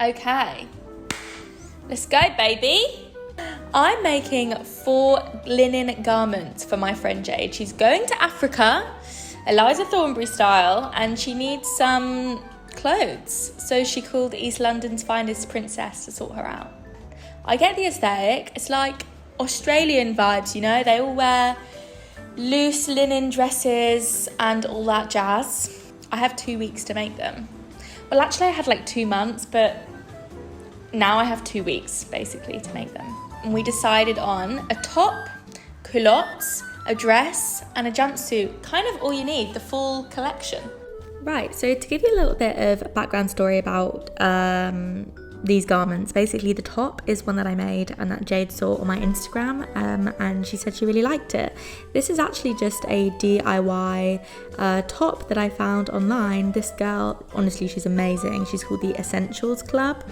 Okay, let's go, baby. I'm making 4 linen garments for my friend Jade. She's going to Africa, Eliza Thornberry style, and she needs some clothes. So she called East London's finest princess to sort her out. I get the aesthetic. It's like Australian vibes, you know? They all wear loose linen dresses and all that jazz. I have 2 weeks to make them. Well, actually I had like 2 months, but now I have 2 weeks basically to make them. And we decided on a top, culottes, a dress and a jumpsuit. Kind of all you need, the full collection. Right, so to give you a little bit of background story about these garments, basically the top is one that I made and that Jade saw on my Instagram, and she said she really liked it. This is actually just a DIY top that I found online. This girl, honestly, she's amazing. She's called the Essentials Club.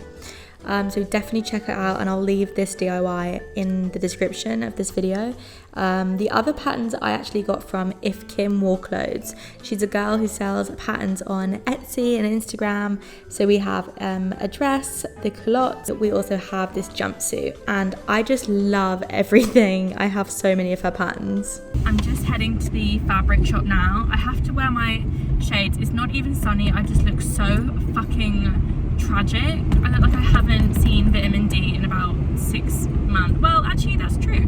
So definitely check it out, and I'll leave this DIY in the description of this video. The other patterns I actually got from ifkimworeclothes. She's a girl who sells patterns on Etsy and Instagram. So we have a dress, the culottes, we also have this jumpsuit, and I just love everything. I have so many of her patterns. I'm just heading to the fabric shop now. I have to wear my shades. It's not even sunny. I just look so fucking tragic. I look like I haven't seen vitamin D in about 6 months. Well, actually that's true.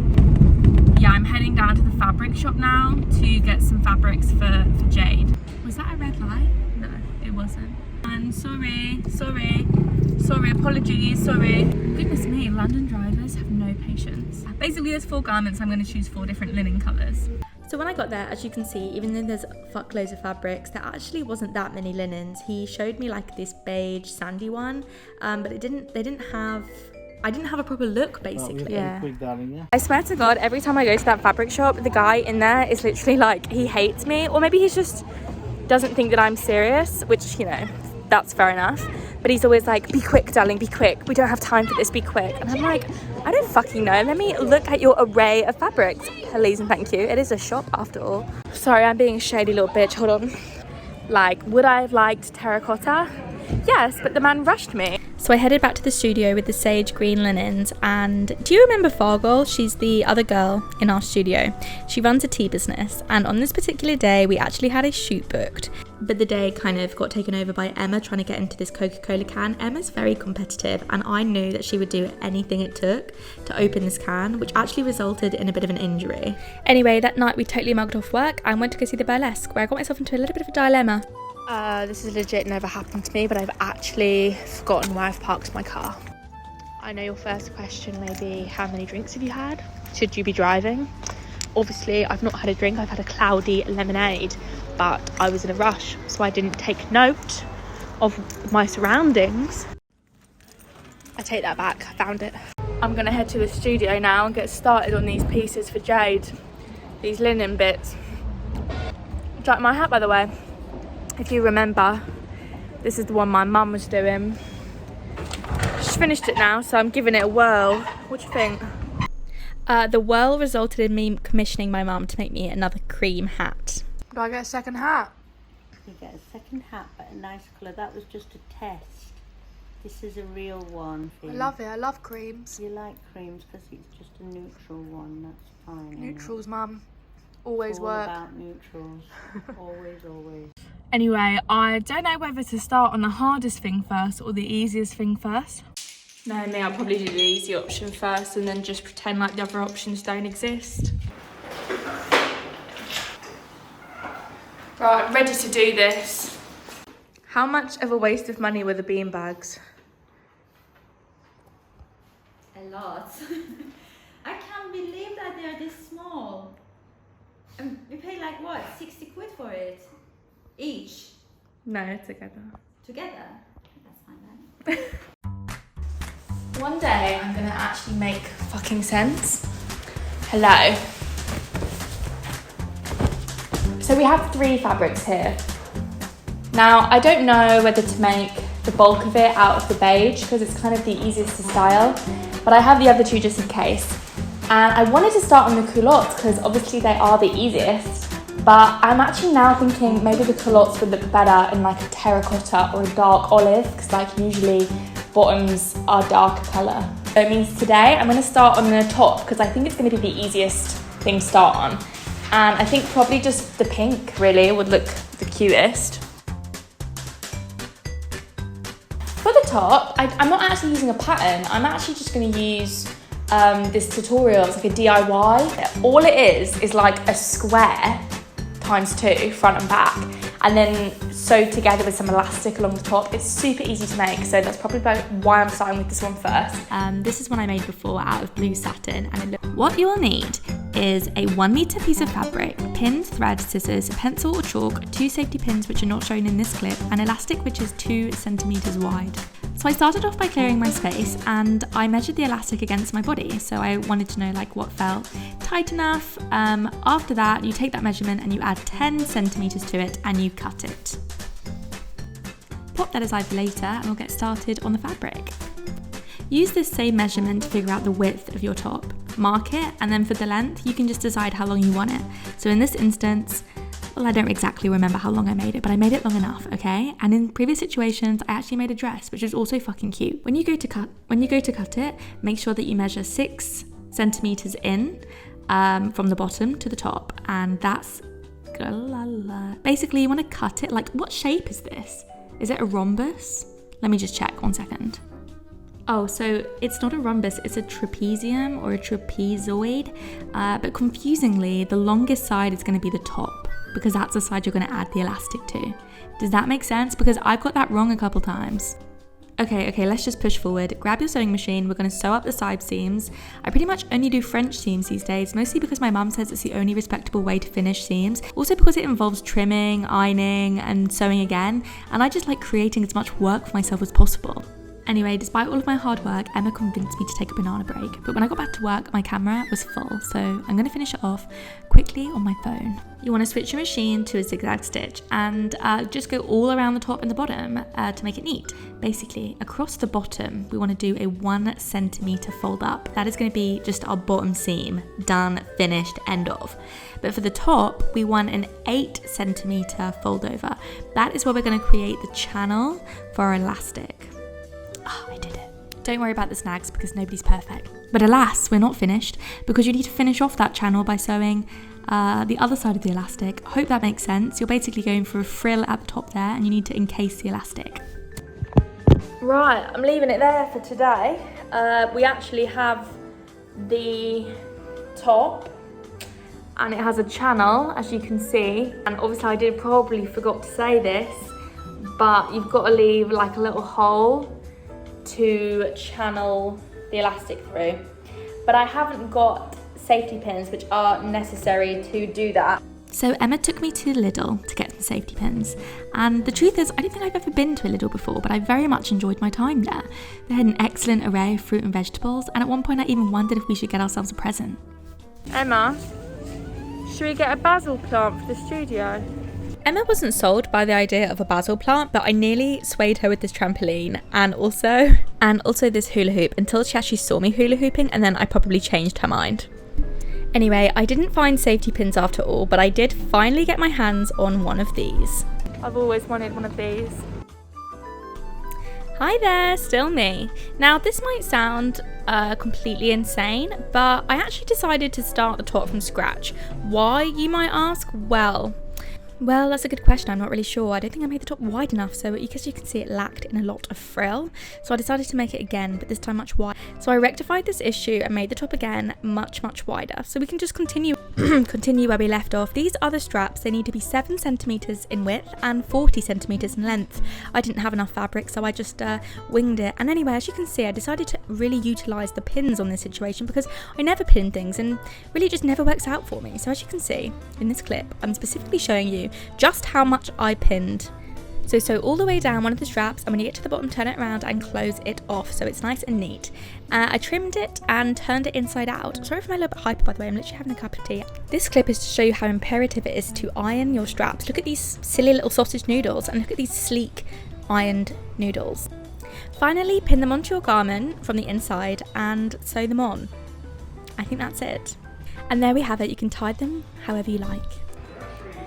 Yeah, I'm heading down to the fabric shop now to get some fabrics for Jade. Was that a red light? No, it wasn't. And sorry, apologies, sorry. Goodness me, London drivers have no patience. Basically there's 4 garments. I'm going to choose 4 different linen colours. So when I got there, as you can see, even though there's fuckloads of fabrics, there actually wasn't that many linens. He showed me like this beige sandy one, but I didn't have a proper look basically. Yeah. Quick, darling, yeah. I swear to God, every time I go to that fabric shop, the guy in there is literally like, he hates me, or maybe he's just doesn't think that I'm serious, which, you know, that's fair enough. But he's always like, be quick, darling, be quick. We don't have time for this, be quick. And I'm like, I don't fucking know. Let me look at your array of fabrics, please and thank you. It is a shop after all. Sorry, I'm being a shady little bitch. Hold on. Like, would I have liked terracotta? Yes, but the man rushed me. So I headed back to the studio with the sage green linens, and do you remember Fargal? She's the other girl in our studio. She runs a tea business, and on this particular day we actually had a shoot booked, but the day kind of got taken over by Emma trying to get into this Coca-Cola can. Emma's very competitive, and I knew that she would do anything it took to open this can, which actually resulted in a bit of an injury. Anyway, that night we totally mugged off work and went to go see the burlesque, where I got myself into a little bit of a dilemma. This is legit never happened to me, but I've actually forgotten where I've parked my car. I know your first question may be, how many drinks have you had? Should you be driving? Obviously, I've not had a drink. I've had a cloudy lemonade, but I was in a rush, so I didn't take note of my surroundings. I take that back. I found it. I'm gonna head to the studio now and get started on these pieces for Jade. These linen bits. Do you like my hat, by the way? If you remember, this is the one my mum was doing. She's finished it now, so I'm giving it a whirl. What do you think? The whirl resulted in me commissioning my mum to make me another cream hat. Do I get a second hat? You get a second hat, but a nice colour. That was just a test. This is a real one. I love it. I love creams. You like creams because it's just a neutral one. That's fine. Neutrals, mum. Always all work. About neutrals. always. Anyway, I don't know whether to start on the hardest thing first or the easiest thing first. No, me, I'll probably do the easy option first and then just pretend like the other options don't exist. Right, I'm ready to do this. How much of a waste of money were the beanbags? A lot. I can't believe that they're this small. We paid like what, 60 quid for it? Each? No, together. Together? That's fine then. One day I'm gonna actually make fucking sense. Hello. So we have 3 fabrics here. Now, I don't know whether to make the bulk of it out of the beige because it's kind of the easiest to style, but I have the other 2 just in case. And I wanted to start on the culottes because obviously they are the easiest, but I'm actually now thinking maybe the culottes would look better in like a terracotta or a dark olive, because like usually bottoms are darker colour. So it means today I'm going to start on the top because I think it's going to be the easiest thing to start on. And I think probably just the pink really would look the cutest. For the top, I'm not actually using a pattern. I'm actually just going to use this tutorial. It's like a DIY. All it is like a square ×2, front and back, and then sewed together with some elastic along the top. It's super easy to make, so that's probably why I'm starting with this one first. This is one I made before out of blue satin, and what you will need is a 1 meter piece of fabric, pins, thread, scissors, pencil or chalk, 2 safety pins which are not shown in this clip, and elastic which is 2 centimeters wide. So I started off by clearing my space and I measured the elastic against my body, so I wanted to know like what felt tight enough. After that, you take that measurement and you add 10 centimeters to it and you cut it. Pop that aside for later and we'll get started on the fabric. Use this same measurement to figure out the width of your top. Mark it, and then for the length, you can just decide how long you want it. So in this instance, well, I don't exactly remember how long I made it, but I made it long enough, okay? And in previous situations, I actually made a dress, which was also fucking cute. When you go to cut it, make sure that you measure 6 centimeters in from the bottom to the top, and that's basically you want to cut it like, what shape is this? Is it a rhombus? Let me just check 1 second. Oh, so it's not a rhombus, it's a trapezium or a trapezoid, but confusingly, the longest side is going to be the top because that's the side you're going to add the elastic to. Does that make sense? Because I've got that wrong a couple times. Okay, let's just push forward. Grab your sewing machine, we're going to sew up the side seams. I pretty much only do French seams these days, mostly because my mum says it's the only respectable way to finish seams. Also because it involves trimming, ironing, and sewing again, and I just like creating as much work for myself as possible. Anyway, despite all of my hard work, Emma convinced me to take a banana break, but when I got back to work, my camera was full, so I'm going to finish it off quickly on my phone. You want to switch your machine to a zigzag stitch and just go all around the top and the bottom to make it neat. Basically, across the bottom, we want to do a 1 centimeter fold up. That is going to be just our bottom seam, done, finished, end of. But for the top, we want an 8 centimeter fold over. That is where we're going to create the channel for our elastic. Oh, I did it. Don't worry about the snags because nobody's perfect. But alas, we're not finished because you need to finish off that channel by sewing the other side of the elastic. I hope that makes sense. You're basically going for a frill at the top there and you need to encase the elastic. Right, I'm leaving it there for today. We actually have the top and it has a channel, as you can see. And obviously I did probably forgot to say this, but you've got to leave like a little hole to channel the elastic through, but I haven't got safety pins which are necessary to do that. So Emma took me to Lidl to get some safety pins, and the truth is I don't think I've ever been to a Lidl before, but I very much enjoyed my time there. They had an excellent array of fruit and vegetables, and at one point I even wondered if we should get ourselves a present. Emma, should we get a basil plant for the studio? Emma wasn't sold by the idea of a basil plant, but I nearly swayed her with this trampoline and also this hula hoop until she actually saw me hula hooping, and then I probably changed her mind. Anyway, I didn't find safety pins after all, but I did finally get my hands on one of these. I've always wanted one of these. Hi there, still me. Now this might sound completely insane, but I actually decided to start the top from scratch. Why, you might ask? Well, that's a good question. I'm not really sure. I don't think I made the top wide enough, so as you can see, it lacked in a lot of frill. So I decided to make it again, but this time much wider. So I rectified this issue and made the top again much wider. So we can just continue where we left off. These other straps, they need to be 7 centimeters in width and 40 centimeters in length. I didn't have enough fabric, so I just winged it. And anyway, as you can see, I decided to really utilize the pins on this situation because I never pin things and really it just never works out for me. So as you can see in this clip, I'm specifically showing you just how much I pinned. So sew all the way down one of the straps, and when you get to the bottom, turn it around and close it off so it's nice and neat. I trimmed it and turned it inside out. Sorry if I'm a little bit hyper, by the way, I'm literally having a cup of tea. This clip is to show you how imperative it is to iron your straps. Look at these silly little sausage noodles and look at these sleek ironed noodles. Finally, pin them onto your garment from the inside and sew them on. I think that's it. And there we have it. You can tie them however you like.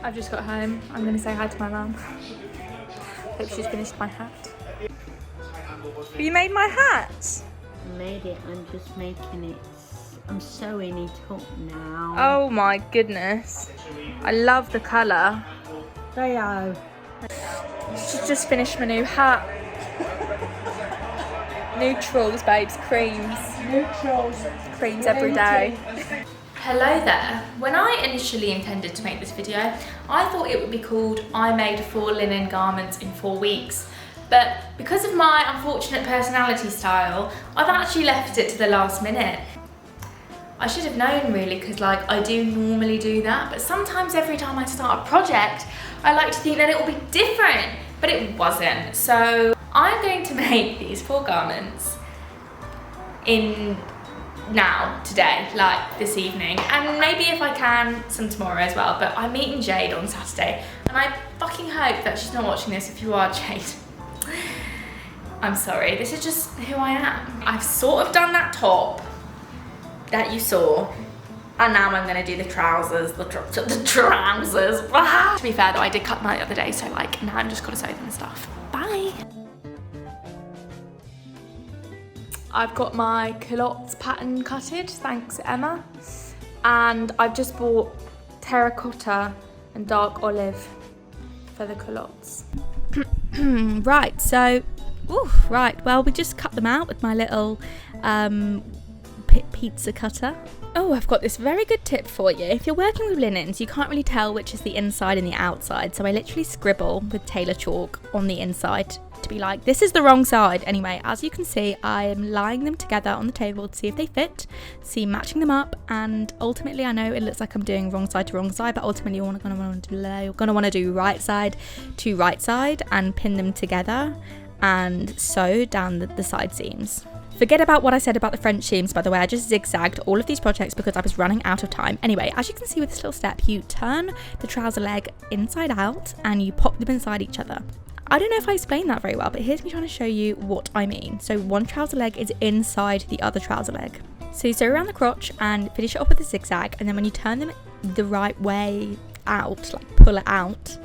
I've just got home. I'm going to say hi to my mum. Hope she's finished my hat. You made my hat. I made it. I'm just making it. I'm sewing it up now. Oh my goodness. I love the colour. They are. She's just finished my new hat. Neutrals, babes, creams. Neutrals. Creams every day. Hello there. When I initially intended to make this video, I thought it would be called I made 4 linen garments in 4 weeks. But because of my unfortunate personality style, I've actually left it to the last minute. I should have known really, because like I do normally do that, but sometimes every time I start a project, I like to think that it will be different, but it wasn't. So I'm going to make these 4 garments today, like this evening, and maybe if I can, some tomorrow as well, but I'm meeting Jade on Saturday, and I fucking hope that she's not watching this. If you are, Jade, I'm sorry, this is just who I am. I've sort of done that top that you saw, and now I'm gonna do the trousers, the trousers. To be fair though, I did cut them out the other day, so like now I'm just gonna sew them and stuff. Bye. I've got my culottes pattern cutted, thanks Emma, and I've just bought terracotta and dark olive for the culottes. Right, so, right, well we just cut them out with my little pizza cutter. Oh, I've got this very good tip for you. If you're working with linens, you can't really tell which is the inside and the outside, so I literally scribble with tailor chalk on the inside to be like, this is the wrong side. Anyway, as you can see, I am lying them together on the table to see if they fit, matching them up, and ultimately I know it looks like I'm doing wrong side to wrong side, but ultimately you're gonna want to do right side to right side and pin them together and sew down the side seams. Forget about what I said about the French seams, by the way. I just zigzagged all of these projects because I was running out of time. Anyway, as you can see with this little step, you turn the trouser leg inside out and you pop them inside each other. I don't know if I explained that very well, but here's me trying to show you what I mean. So one trouser leg is inside the other trouser leg. So you sew around the crotch and finish it off with a zigzag, and then when you turn them the right way out, like pull it out,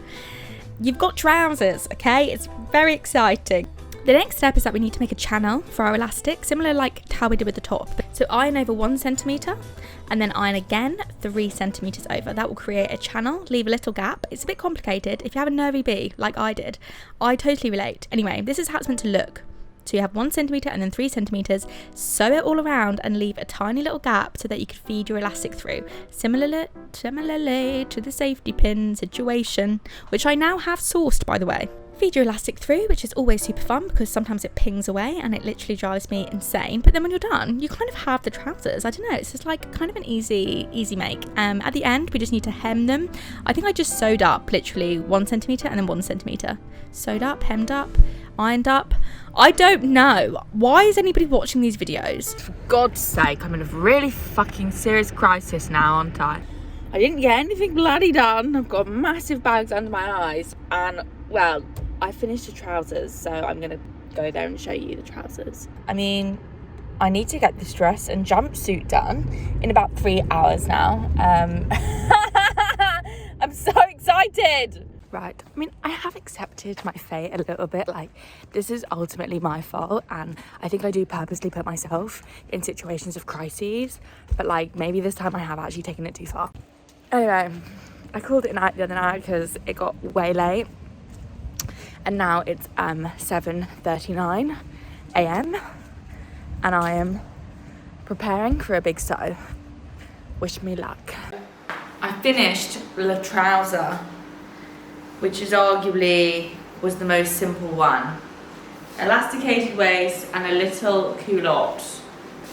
you've got trousers, okay? It's very exciting. The next step is that we need to make a channel for our elastic, similar like how we did with the top. So iron over 1 centimetre and then iron again 3 centimetres over. That will create a channel, leave a little gap. It's a bit complicated. If you have a nervy bee like I did, I totally relate. Anyway, this is how it's meant to look. So you have 1 centimetre and then 3 centimetres, sew it all around and leave a tiny little gap so that you can feed your elastic through. Similarly to the safety pin situation, which I now have sourced, by the way. Feed your elastic through, which is always super fun because sometimes it pings away and it literally drives me insane. But then when you're done, you kind of have the trousers. I don't know, it's just like kind of an easy make. At the end, we just need to hem them. I think I just sewed up literally 1 centimetre and then 1 centimetre. Sewed up, hemmed up, ironed up. I don't know. Why is anybody watching these videos? For God's sake, I'm in a really fucking serious crisis now, aren't I? I didn't get anything bloody done. I've got massive bags under my eyes and, well, I finished the trousers, so I'm gonna go there and show you the trousers. I mean, I need to get this dress and jumpsuit done in about 3 hours now. I'm so excited. Right, I mean, I have accepted my fate a little bit. Like, this is ultimately my fault, and I think I do purposely put myself in situations of crises, but like, maybe this time I have actually taken it too far. Anyway, I called it a night the other night because it got way late. And now it's 7:39 a.m. and I am preparing for a big sew. Wish me luck. I finished the trouser, which is arguably was the most simple one. Elasticated waist and a little culotte.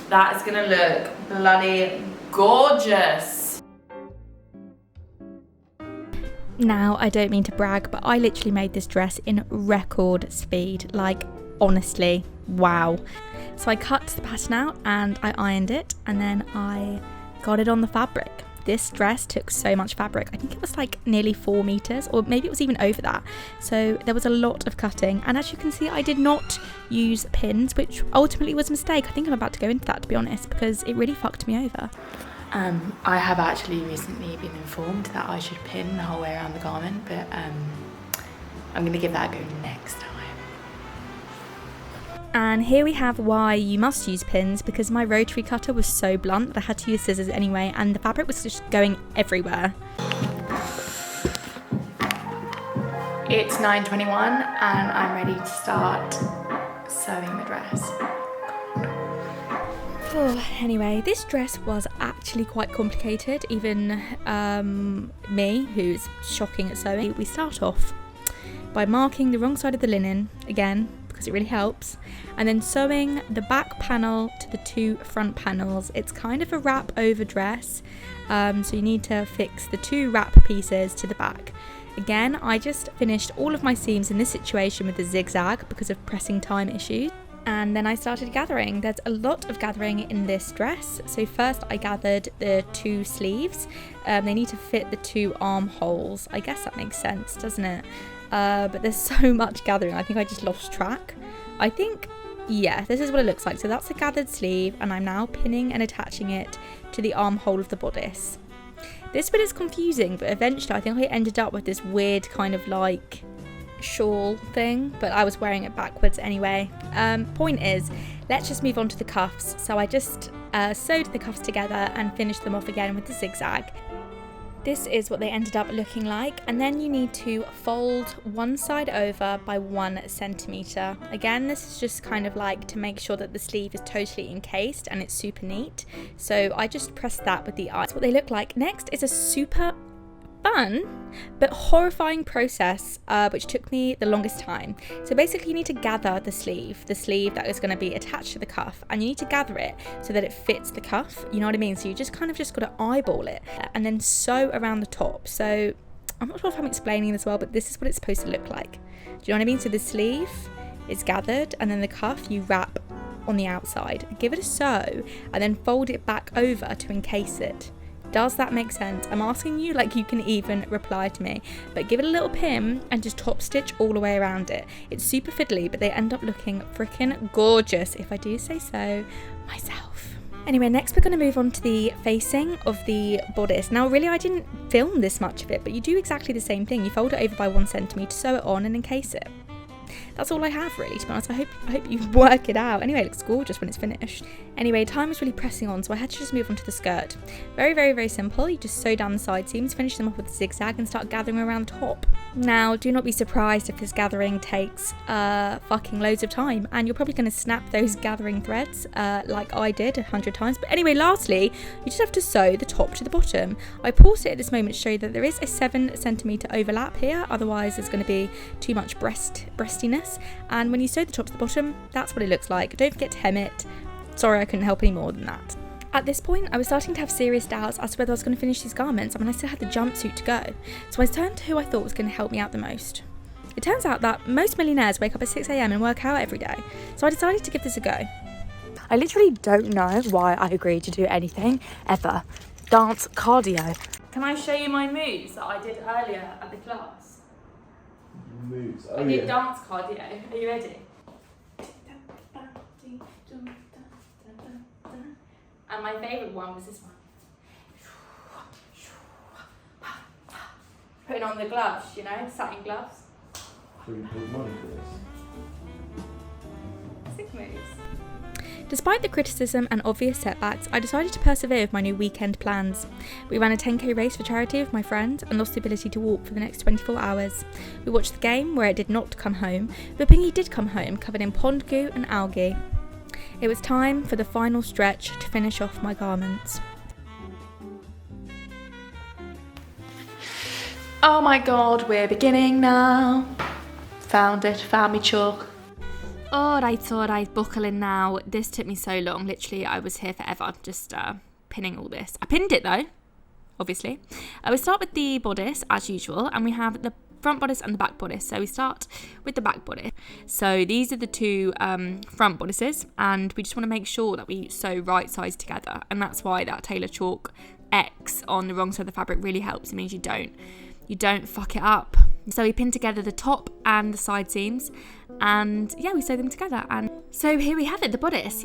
That is gonna look bloody gorgeous. Now, I don't mean to brag, but I literally made this dress in record speed. Like, honestly, wow. So I cut the pattern out and I ironed it and then I got it on the fabric. This dress took so much fabric. I think it was like nearly 4 meters, or maybe it was even over that. So there was a lot of cutting. And as you can see, I did not use pins, which ultimately was a mistake. I think I'm about to go into that, to be honest, because it really fucked me over. I have actually recently been informed that I should pin the whole way around the garment, but I'm going to give that a go next time. And here we have why you must use pins, because my rotary cutter was so blunt that I had to use scissors anyway, and the fabric was just going everywhere. It's 9:21 and I'm ready to start sewing the dress. Oh, anyway, this dress was actually quite complicated, even me, who's shocking at sewing. We start off by marking the wrong side of the linen, again, because it really helps, and then sewing the back panel to the 2 front panels. It's kind of a wrap over dress, so you need to fix the 2 wrap pieces to the back. Again, I just finished all of my seams in this situation with a zigzag because of pressing time issues. And then I started gathering. There's a lot of gathering in this dress. So first I gathered the 2 sleeves. They need to fit the 2 armholes. I guess that makes sense, doesn't it? But there's so much gathering. I think I just lost track. I think, yeah, this is what it looks like. So that's a gathered sleeve, and I'm now pinning and attaching it to the armhole of the bodice. This bit is confusing, but eventually I think I ended up with this weird kind of like shawl thing, but I was wearing it backwards anyway. Point is, let's just move on to the cuffs. So I just sewed the cuffs together and finished them off again with the zigzag. This is what they ended up looking like, and then you need to fold one side over by 1 centimetre. Again, this is just kind of like to make sure that the sleeve is totally encased and it's super neat. So I just pressed that with the eye. That's what they look like. Next is a super fun but horrifying process, which took me the longest time. So basically you need to gather the sleeve that is going to be attached to the cuff, and you need to gather it so that it fits the cuff, you know what I mean? So you just kind of just got to eyeball it and then sew around the top. So I'm not sure if I'm explaining this well, but this is what it's supposed to look like. Do you know what I mean? So the sleeve is gathered, and then the cuff you wrap on the outside, give it a sew, and then fold it back over to encase it. Does that make sense? I'm asking you like you can even reply to me, but give it a little pin and just top stitch all the way around it. It's super fiddly, but they end up looking freaking gorgeous, if I do say so myself. Anyway, next we're going to move on to the facing of the bodice. Now really I didn't film this much of it, but you do exactly the same thing. You fold it over by 1 centimetre, sew it on and encase it. That's all I have really, to be honest. I hope you work it out. Anyway, it looks gorgeous when it's finished. Anyway, time was really pressing on, so I had to just move on to the skirt. Very, very, very simple. You just sew down the side seams, finish them off with a zigzag, and start gathering around the top. Now, do not be surprised if this gathering takes fucking loads of time, and you're probably going to snap those gathering threads like I did 100 times. But anyway, lastly, you just have to sew the top to the bottom. I paused it at this moment to show you that there is a 7 centimetre overlap here, otherwise there's going to be too much breastiness. And when you sew the top to the bottom, that's what it looks like. Don't forget to hem it. Sorry I couldn't help any more than that. At this point, I was starting to have serious doubts as to whether I was going to finish these garments. I mean, I still had the jumpsuit to go. So I turned to who I thought was going to help me out the most. It turns out that most millionaires wake up at 6 AM and work out every day. So I decided to give this a go. I literally don't know why I agreed to do anything ever. Dance cardio. Can I show you my moves that I did earlier at the class? Moves. I did dance cardio. Are you ready? And my favourite one was this one. Putting on the gloves, you know, satin gloves. So we paid money for this. Sick moves. Despite the criticism and obvious setbacks, I decided to persevere with my new weekend plans. We ran a 10k race for charity with my friends and lost the ability to walk for the next 24 hours. We watched the game where it did not come home, but Pingy did come home covered in pond goo and algae. It was time for the final stretch to finish off my garments. Oh my god, we're beginning now. Found me chalk. Alright, buckle in now. This took me so long, literally I was here forever, just pinning all this. I pinned it though, obviously. We start with the bodice as usual, and we have the front bodice and the back bodice. So we start with the back bodice. So these are the two front bodices, and we just want to make sure that we sew right sides together, and that's why that tailor chalk X on the wrong side of the fabric really helps. It means you don't fuck it up. So we pin together the top and the side seams, and yeah, we sew them together. And so here we have it, the bodice.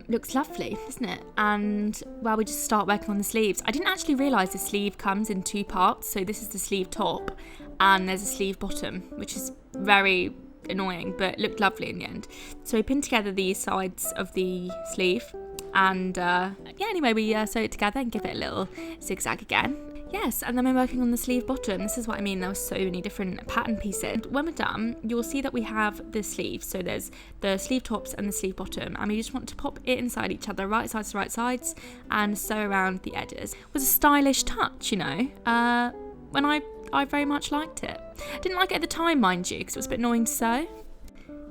Looks lovely, doesn't it? And well, we just start working on the sleeves. I didn't actually realise the sleeve comes in 2 parts. So this is the sleeve top and there's a sleeve bottom, which is very annoying, but looked lovely in the end. So we pinned together the sides of the sleeve, and yeah, anyway, we sew it together and give it a little zigzag again. Yes, and then we're working on the sleeve bottom. This is what I mean, there were so many different pattern pieces. When we're done, you'll see that we have the sleeves. So there's the sleeve tops and the sleeve bottom, and we just want to pop it inside each other, right sides to right sides, and sew around the edges. It was a stylish touch, you know, when I very much liked it. Didn't like it at the time, mind you, because it was a bit annoying to sew.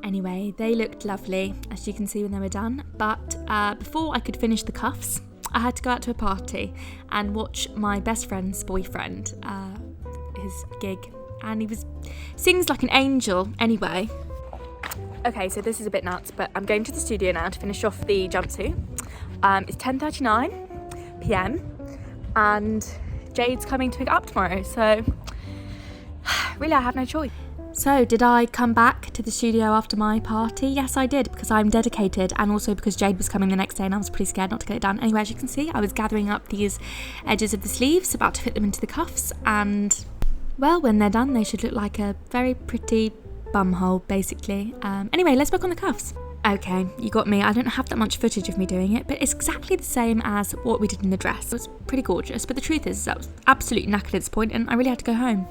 Anyway, they looked lovely, as you can see when they were done, but before I could finish the cuffs, I had to go out to a party and watch my best friend's boyfriend, his gig, and he sings like an angel. Anyway, okay, so this is a bit nuts, but I'm going to the studio now to finish off the jumpsuit. It's 10:39 p.m. and Jade's coming to pick it up tomorrow, so really I have no choice. So did I come back to the studio after my party? Yes, I did, because I'm dedicated, and also because Jade was coming the next day and I was pretty scared not to get it done. Anyway, as you can see, I was gathering up these edges of the sleeves, about to fit them into the cuffs, and well, when they're done, they should look like a very pretty bum hole, basically. Anyway, let's work on the cuffs. Okay, you got me. I don't have that much footage of me doing it, but it's exactly the same as what we did in the dress. It was pretty gorgeous, but the truth is I was absolutely knackered at this point and I really had to go home.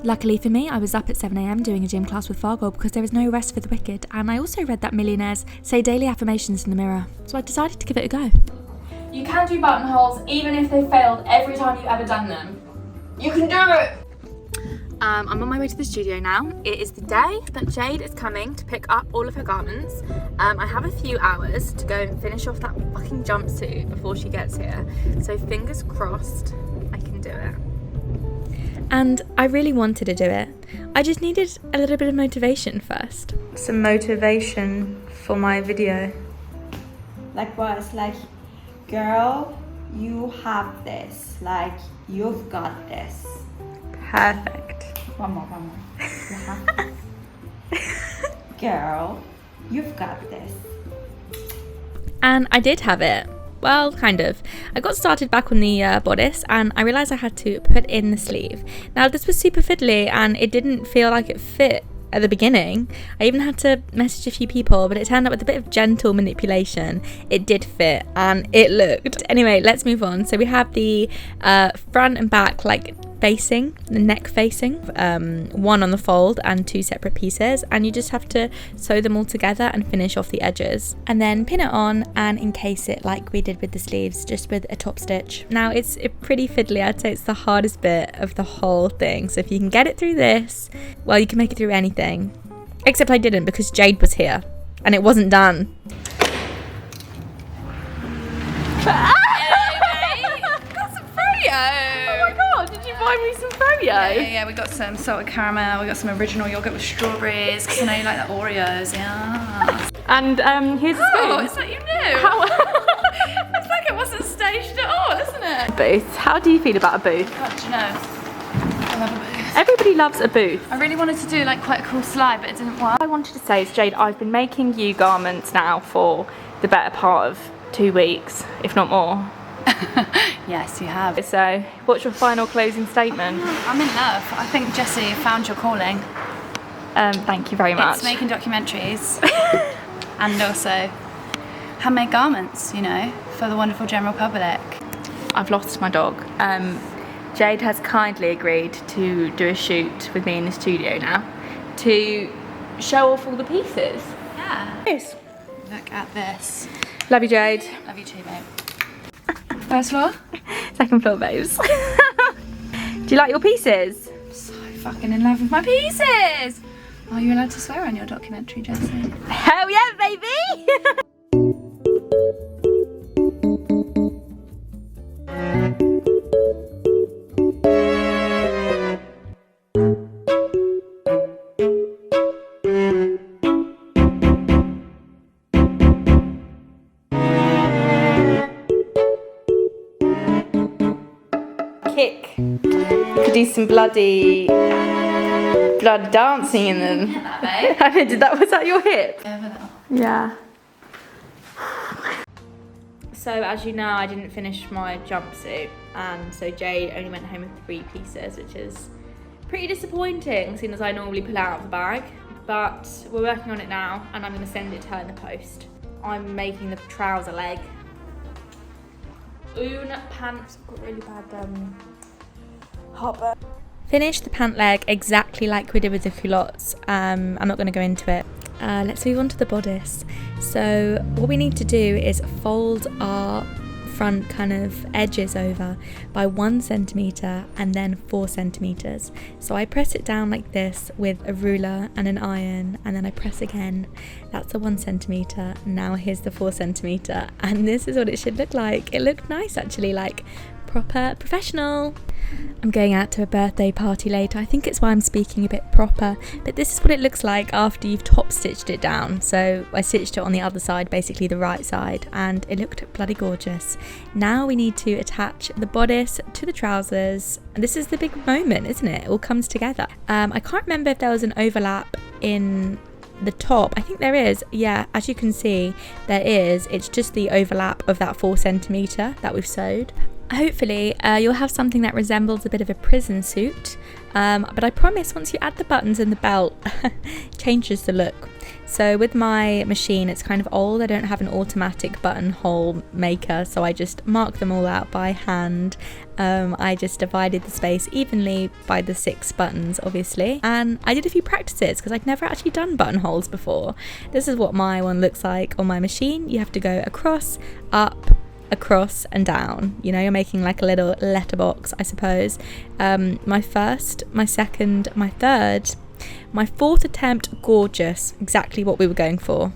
Luckily for me, I was up at 7 a.m. doing a gym class with Fargo because there is no rest for the wicked, and I also read that millionaires say daily affirmations in the mirror, so I decided to give it a go. You can do buttonholes even if they failed every time you've ever done them. You can do it! I'm on my way to the studio now. It is the day that Jade is coming to pick up all of her garments. I have a few hours to go and finish off that fucking jumpsuit before she gets here, so fingers crossed I can do it. And I really wanted to do it. I just needed a little bit of motivation first. Some motivation for my video. Like what? It's like, girl, you have this. Like, you've got this. Perfect. One more. You have this. Girl, you've got this. And I did have it. Well, kind of. I got started back on the bodice and I realised I had to put in the sleeve. Now this was super fiddly and it didn't feel like it fit at the beginning. I even had to message a few people, but it turned out with a bit of gentle manipulation it did fit and it looked. Anyway, let's move on. So we have the front and back like facing, the neck facing, one on the fold and two separate pieces, and you just have to sew them all together and finish off the edges and then pin it on and encase it like we did with the sleeves, just with a top stitch. Now it's pretty fiddly. I'd say it's the hardest bit of the whole thing, so if you can get it through this, well, you can make it through anything, except I didn't because Jade was here and it wasn't done. Buy me some froyo. Yeah, we got some salted caramel, we got some original yogurt with strawberries, because I know you like the Oreos, yeah. And here's a spoon. Oh, it's like you knew. It's like it wasn't staged at all, isn't it? Booth. How do you feel about a booth? God, do you know, I love a booth. Everybody loves a booth. I really wanted to do like quite a cool slide, but it didn't work. What I wanted to say is, Jade, I've been making you garments now for the better part of 2 weeks, if not more. Yes, you have. So, what's your final closing statement? I'm in love. I think Jessie found your calling. Thank you very much. It's making documentaries and also handmade garments, you know, for the wonderful general public. I've lost my dog. Jade has kindly agreed to do a shoot with me in the studio now to show off all the pieces. Yeah. Yes. Look at this. Love you, Jade. Love you too, babe. First floor? Second floor, babes. Do you like your pieces? So fucking in love with my pieces. Are you allowed to swear on your documentary, Jessie? Hell yeah, baby! Kick. You could do some bloody dancing in them. Was that your hip? Yeah. So as you know, I didn't finish my jumpsuit, and so Jade only went home with 3 pieces, which is pretty disappointing, seeing as I normally pull out of the bag but we're working on it now and I'm going to send it to her in the post. I'm making the trouser leg. Pants, got really bad heartburn. Finished the pant leg exactly like we did with the culottes. I'm not going to go into it. Let's move on to the bodice. So what we need to do is fold our front kind of edges over by 1 centimetre and then 4 centimetres. So I press it down like this with a ruler and an iron, and then I press again. That's the 1 centimetre. Now here's the 4 centimetre, and this is what it should look like. It looked nice actually, like proper professional. I'm going out to a birthday party later. I think it's why I'm speaking a bit proper, but this is what it looks like after you've top stitched it down. So I stitched it on the other side, basically the right side, and it looked bloody gorgeous. Now we need to attach the bodice to the trousers, and this is the big moment, isn't it? It all comes together. I can't remember if there was an overlap in the top. I think there is. Yeah, as you can see there is. It's just the overlap of that 4 centimetre that we've sewed. Hopefully you'll have something that resembles a bit of a prison suit, but I promise once you add the buttons and the belt it changes the look. So with my machine, it's kind of old. I don't have an automatic buttonhole maker, so I just mark them all out by hand. I just divided the space evenly by the 6 buttons, obviously, and I did a few practices because I'd never actually done buttonholes before. This is what my one looks like on my machine. You have to go across, up, across and down. You know, you're making like a little letterbox, I suppose. My first, my second, my third, my 4th attempt, gorgeous, exactly what we were going for.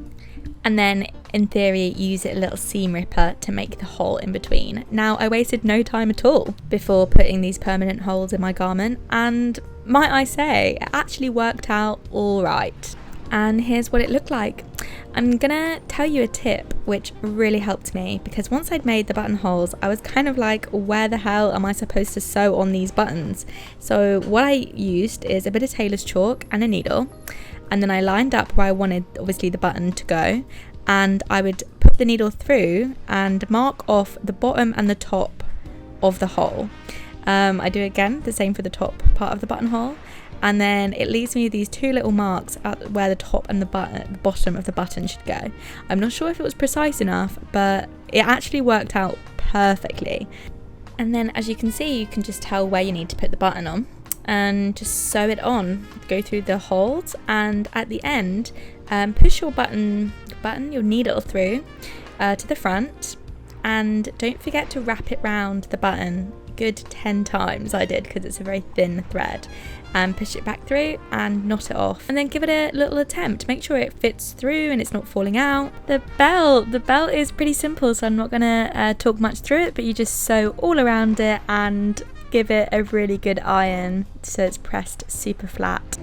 And then in theory use a little seam ripper to make the hole in between. Now I wasted no time at all before putting these permanent holes in my garment, and might I say it actually worked out all right. And here's what it looked like. I'm gonna tell you a tip which really helped me, because once I'd made the buttonholes I was kind of like, where the hell am I supposed to sew on these buttons? So what I used is a bit of tailor's chalk and a needle, and then I lined up where I wanted obviously the button to go, and I would put the needle through and mark off the bottom and the top of the hole. I do again the same for the top part of the buttonhole, and then it leaves me with these 2 little marks at where the top and the bottom of the button should go. I'm not sure if it was precise enough, but it actually worked out perfectly. And then as you can see, you can just tell where you need to put the button on and just sew it on. Go through the holes, and at the end push your your needle through to the front, and don't forget to wrap it round the button good 10 times. I did, because it's a very thin thread, and push it back through and knot it off, and then give it a little attempt. Make sure it fits through and it's not falling out. The belt is pretty simple, so I'm not gonna talk much through it, but you just sew all around it and give it a really good iron so it's pressed super flat.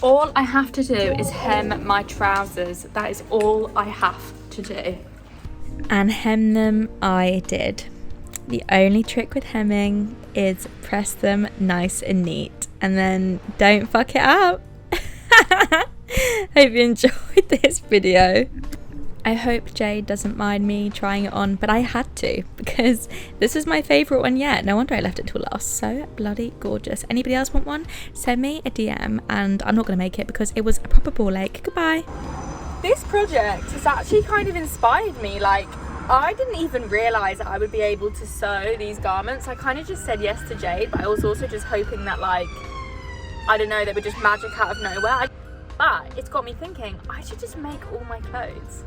All I have to do is hem my trousers. That is all I have to do, and hem them I did. The only trick with hemming is press them nice and neat, and then don't fuck it up. Hope you enjoyed this video. I hope Jade doesn't mind me trying it on, but I had to, because this is my favourite one yet. No wonder I left it till last. So bloody gorgeous. Anybody else want one? Send me a DM, and I'm not going to make it because it was a proper ball ache. Goodbye. This project has actually kind of inspired me. Like, I didn't even realise that I would be able to sew these garments. I kind of just said yes to Jade, but I was also just hoping that, like, I don't know, they would just magic out of nowhere. But it's got me thinking, I should just make all my clothes.